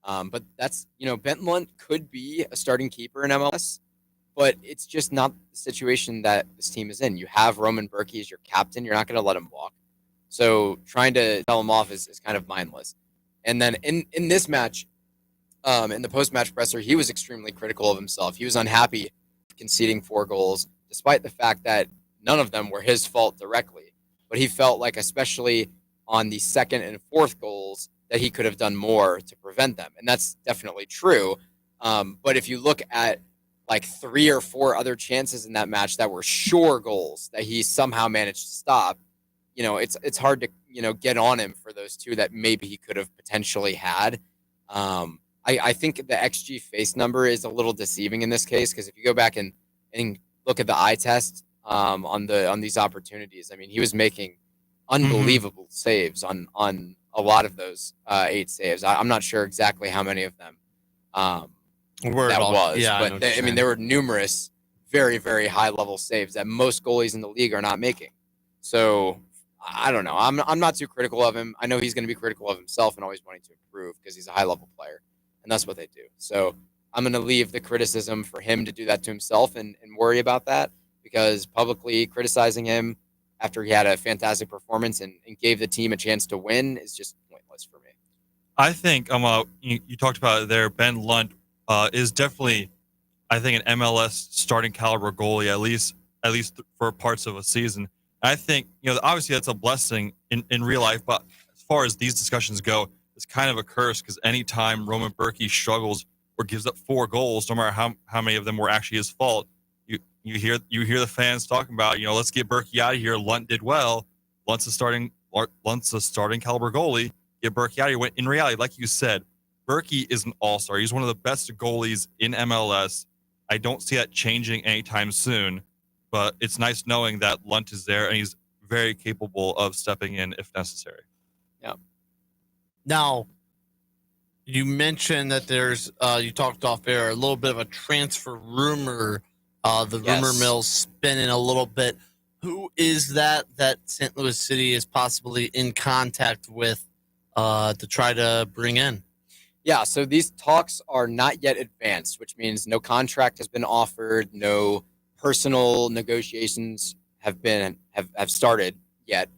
But that's, Benton Lunt could be a starting keeper in MLS, but it's just not the situation that this team is in. You have Roman Berkey as your captain. You're not going to let him walk. So trying to tell him off is kind of mindless. And then in this match, in the post-match presser, he was extremely critical of himself. He was unhappy conceding 4 goals, despite the fact that none of them were his fault directly. But he felt like, especially on the second and fourth goals, that he could have done more to prevent them. And that's definitely true. But if you look at like 3 or 4 other chances in that match that were sure goals that he somehow managed to stop, it's hard to, get on him for those 2 that maybe he could have potentially had. I think the XG face number is a little deceiving in this case, because if you go back and look at the eye test on these opportunities, I mean, he was making unbelievable saves on a lot of those 8 saves. I'm not sure exactly how many of them that was, yeah, but there were numerous very, very high level saves that most goalies in the league are not making. So I don't know. I'm not too critical of him. I know he's going to be critical of himself and always wanting to improve because he's a high level player, and that's what they do. So I'm going to leave the criticism for him to do that to himself and worry about that, because publicly criticizing him after he had a fantastic performance and gave the team a chance to win is just pointless for me. I think you talked about it there. Ben Lunt is definitely, I think, an MLS starting caliber goalie, at least for parts of a season. I think, obviously that's a blessing in real life, but as far as these discussions go, it's kind of a curse, because anytime Roman Berkey struggles or gives up 4 goals, no matter how many of them were actually his fault, you hear the fans talking about, let's get Berkey out of here. Lunt did well. Lunt's a starting caliber goalie. Get Berkey out of here. In reality, like you said, Berkey is an all-star. He's one of the best goalies in MLS. I don't see that changing anytime soon, but it's nice knowing that Lunt is there and he's very capable of stepping in if necessary. Yeah. Now, you mentioned that there's, you talked off air, a little bit of a transfer rumor. Rumor mill's spinning a little bit. Who is that St. Louis City is possibly in contact with to try to bring in? Yeah, so these talks are not yet advanced, which means no contract has been offered, no personal negotiations have started yet,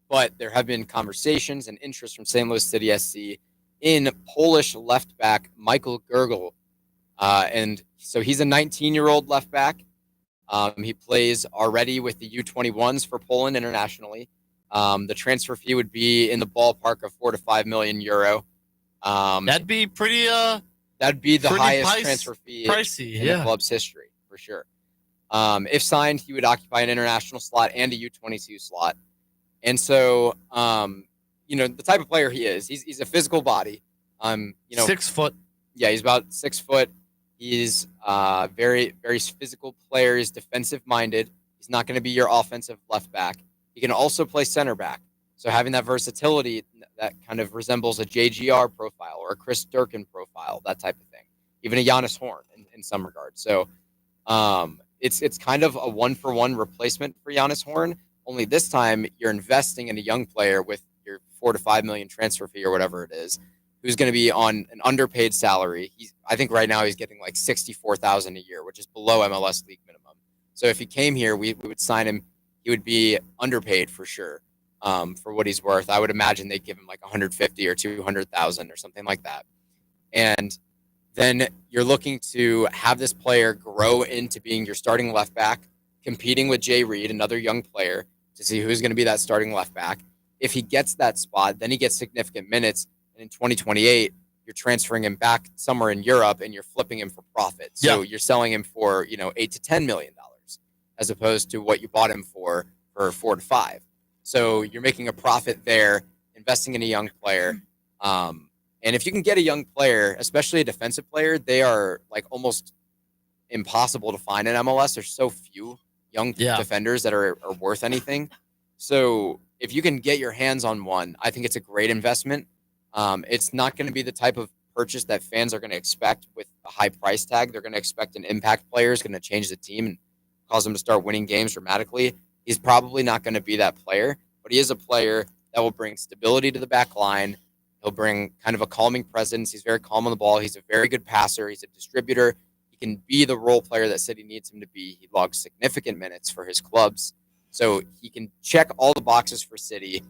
but there have been conversations and interest from St. Louis City SC in Polish left back Michael Gergel. And so he's a 19-year-old left back. He plays already with the U21s for Poland internationally. The transfer fee would be in the ballpark of 4 to 5 million euro. That'd be pretty. That'd be the highest transfer fee in the club's history for sure. If signed, he would occupy an international slot and a U22 slot. And so, the type of player he is, he's a physical body. 6 foot. Yeah, he's about 6 foot. He's very, very physical player. He's defensive minded. He's not going to be your offensive left back. He can also play center back. So having that versatility that kind of resembles a JGR profile or a Chris Durkin profile, that type of thing, even a Giannis Horn in some regards. So it's kind of a 1-for-1 replacement for Giannis Horn. Only this time you're investing in a young player with your 4 to 5 million transfer fee or whatever it is, who's going to be on an underpaid salary. I think right now he's getting like $64,000 a year, which is below MLS league minimum. So if he came here, we would sign him. He would be underpaid for sure for what he's worth. I would imagine they'd give him like 150 or 200,000 or something like that. And then you're looking to have this player grow into being your starting left back, competing with Jay Reed, another young player, to see who's going to be that starting left back. If he gets that spot, then he gets significant minutes. And in 2028, you're transferring him back somewhere in Europe and you're flipping him for profit. So you're selling him for, $8 to $10 million as opposed to what you bought him for 4 to 5. So you're making a profit there, investing in a young player. And if you can get a young player, especially a defensive player, they are like almost impossible to find in MLS. There's so few young defenders that are worth anything. So if you can get your hands on one, I think it's a great investment. It's not going to be the type of purchase that fans are going to expect with a high price tag. They're going to expect an impact player is going to change the team and cause them to start winning games dramatically. He's probably not going to be that player, but he is a player that will bring stability to the back line, He'll bring kind of a calming presence. He's very calm on the ball. He's a very good passer. He's a distributor. He can be the role player that City needs him to be. He logs significant minutes for his clubs. So he can check all the boxes for City,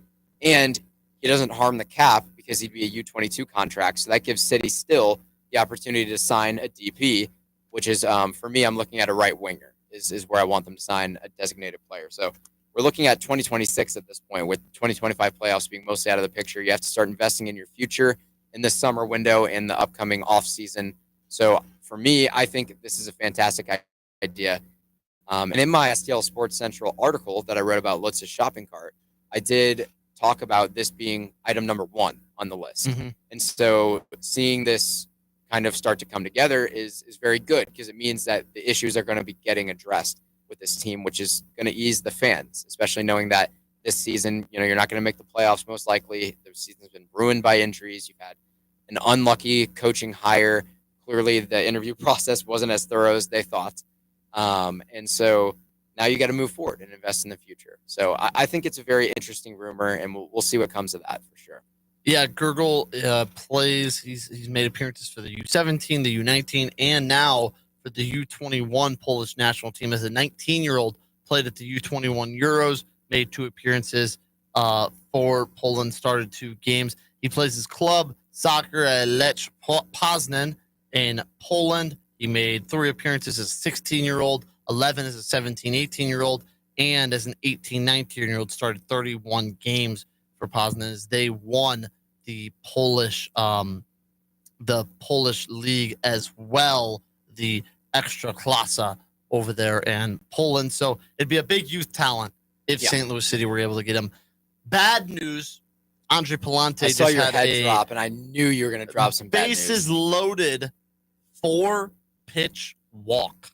and he doesn't harm the cap because he'd be a U22 contract. So that gives City still the opportunity to sign a DP, which is, for me, I'm looking at a right winger is where I want them to sign a designated player. So we're looking at 2026 at this point, with 2025 playoffs being mostly out of the picture. You have to start investing in your future in the summer window and the upcoming off season. So for me, I think this is a fantastic idea. And in my STL Sports Central article that I wrote about Lutz's shopping cart, I did talk about this being item number 1 on the list. Mm-hmm. And so seeing this kind of start to come together is very good, because it means that the issues are going to be getting addressed with this team, which is going to ease the fans, especially knowing that this season, you're not going to make the playoffs most likely. The season's been ruined by injuries. You've had an unlucky coaching hire. Clearly, the interview process wasn't as thorough as they thought. And so now you got to move forward and invest in the future. So I think it's a very interesting rumor, and we'll see what comes of that for sure. Yeah, Gurgel plays. He's made appearances for the U17, the U19, and now for the U21 Polish national team. As a 19-year-old, played at the U21 Euros, made 2 appearances for Poland, started 2 games. He plays his club soccer at Lech Poznan in Poland. He made 3 appearances as a 16-year-old, 11 as a 17, 18-year-old, and as an 18, 19-year-old, started 31 games for Poznan as they won the Polish league as well, the Ekstraklasa over there in Poland. So it'd be a big youth talent if St. Louis City were able to get him. Bad news, Andre Palante I saw just your had head drop, and I knew you were going to drop some bad news. Bases loaded, 4-pitch walk.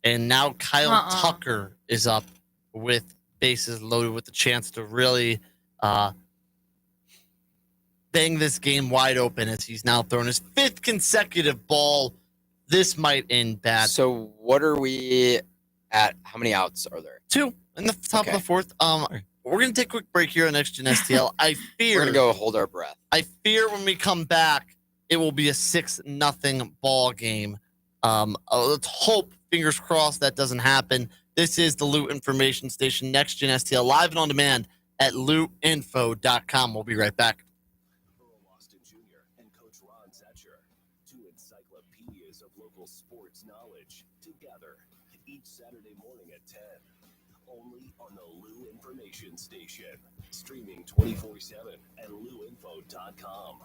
And now Kyle Tucker is up with bases loaded with the chance to really bang this game wide open, as he's now thrown his 5th consecutive ball. This might end bad. So what are we at? How many outs are there? 2 in the top of the 4th. We're going to take a quick break here on NexGen STL. We're going to go hold our breath. I fear when we come back, it will be a 6-0 ball game. Let's hope, fingers crossed, that doesn't happen. This is the Loot Information Station, NexGen STL, live and on demand at lootinfo.com. We'll be right back. And Coach Ron Setcher, 2 encyclopedias of local sports knowledge, together each Saturday morning at 10, only on the Lou Information Station, streaming 24/7 at looinfo.com.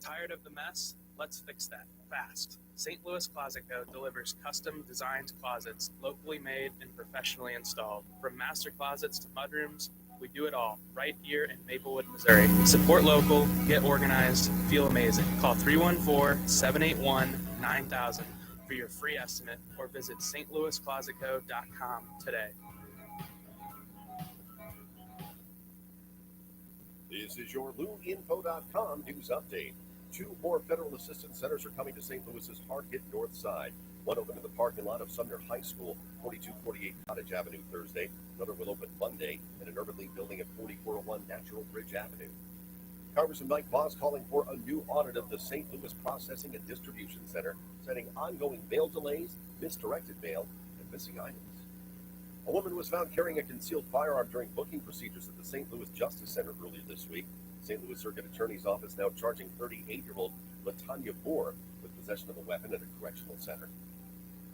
Tired of the mess? Let's fix that fast. St. Louis Closet Co. delivers custom designed closets, locally made and professionally installed. From master closets to mudrooms, we do it all right here in Maplewood, Missouri. Support local, get organized, feel amazing. Call 314-781-9000 for your free estimate, or visit stlouisclosetco.com today. This is your LouInfo.com news update. 2 more federal assistance centers are coming to St. Louis's hard-hit north side. One opened in the parking lot of Sumner High School, 4248 Cottage Avenue Thursday. Another will open Monday in an urban league building at 4401 Natural Bridge Avenue. Congressman Mike Voss calling for a new audit of the St. Louis Processing and Distribution Center, citing ongoing mail delays, misdirected mail, and missing items. A woman was found carrying a concealed firearm during booking procedures at the St. Louis Justice Center earlier this week. St. Louis Circuit Attorney's Office now charging 38-year-old Latanya Bohr with possession of a weapon at a correctional center.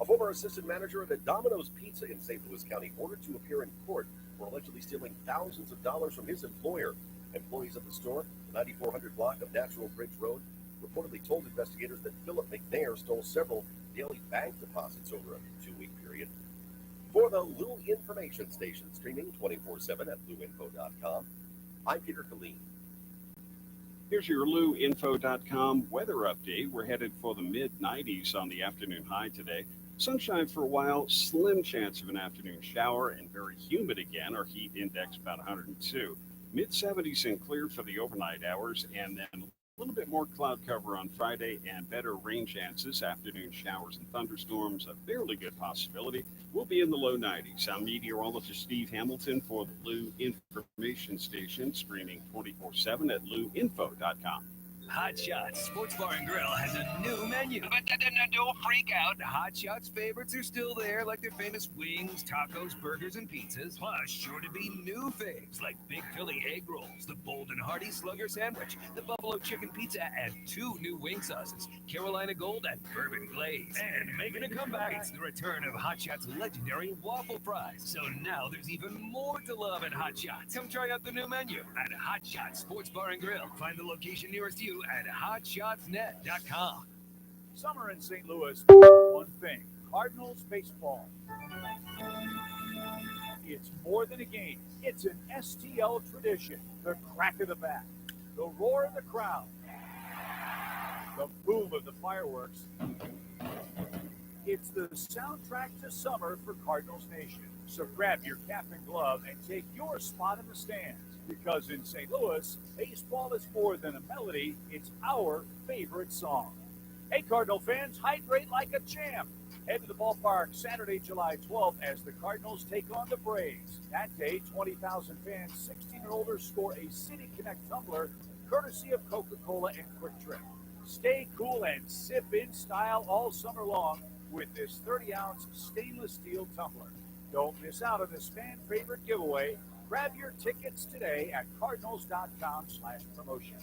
A former assistant manager at a Domino's Pizza in St. Louis County ordered to appear in court for allegedly stealing thousands of dollars from his employer. Employees at the store, the 9400 block of Natural Bridge Road, reportedly told investigators that Philip McNair stole several daily bank deposits over a 2-week period. For the Lou Information Station, streaming 24/7 at looinfo.com, I'm Peter Killeen. Here's your LouInfo.com weather update. We're headed for the mid-90s on the afternoon high today. Sunshine for a while, slim chance of an afternoon shower, and very humid again. Our heat index about 102. Mid-70s and clear for the overnight hours, and then little bit more cloud cover on Friday and better rain chances, afternoon showers and thunderstorms, a fairly good possibility. We'll be in the low 90s. I'm meteorologist Steve Hamilton for the Lou Information Station, streaming 24/7 at louinfo.com. Hot Shots Sports Bar and Grill has a new menu. But don't freak out. Hot Shots favorites are still there, like their famous wings, tacos, burgers, and pizzas. Plus, sure to be new faves like Big Philly egg rolls, the Bold and Hearty Slugger sandwich, the Buffalo chicken pizza, and 2 new wing sauces, Carolina Gold and Bourbon Glaze. And making a comeback, it's the return of Hot Shots' legendary waffle fries. So now there's even more to love at Hot Shots. Come try out the new menu at Hot Shots Sports Bar and Grill. Find the location nearest you at hotshotsnet.com. Summer in St. Louis, one thing: Cardinals baseball. It's more than a game. It's an STL tradition. The crack of the bat, the roar of the crowd, the boom of the fireworks. It's the soundtrack to summer for Cardinals Nation. So grab your cap and glove and take your spot in the stands. Because in St. Louis, baseball is more than a melody, it's our favorite song. Hey, Cardinal fans, hydrate like a champ. Head to the ballpark Saturday, July 12th as the Cardinals take on the Braves. That day, 20,000 fans 16 and older score a City Connect tumbler courtesy of Coca-Cola and Quick Trip. Stay cool and sip in style all summer long with this 30-ounce stainless steel tumbler. Don't miss out on this fan favorite giveaway. Grab your tickets today at cardinals.com/promotion.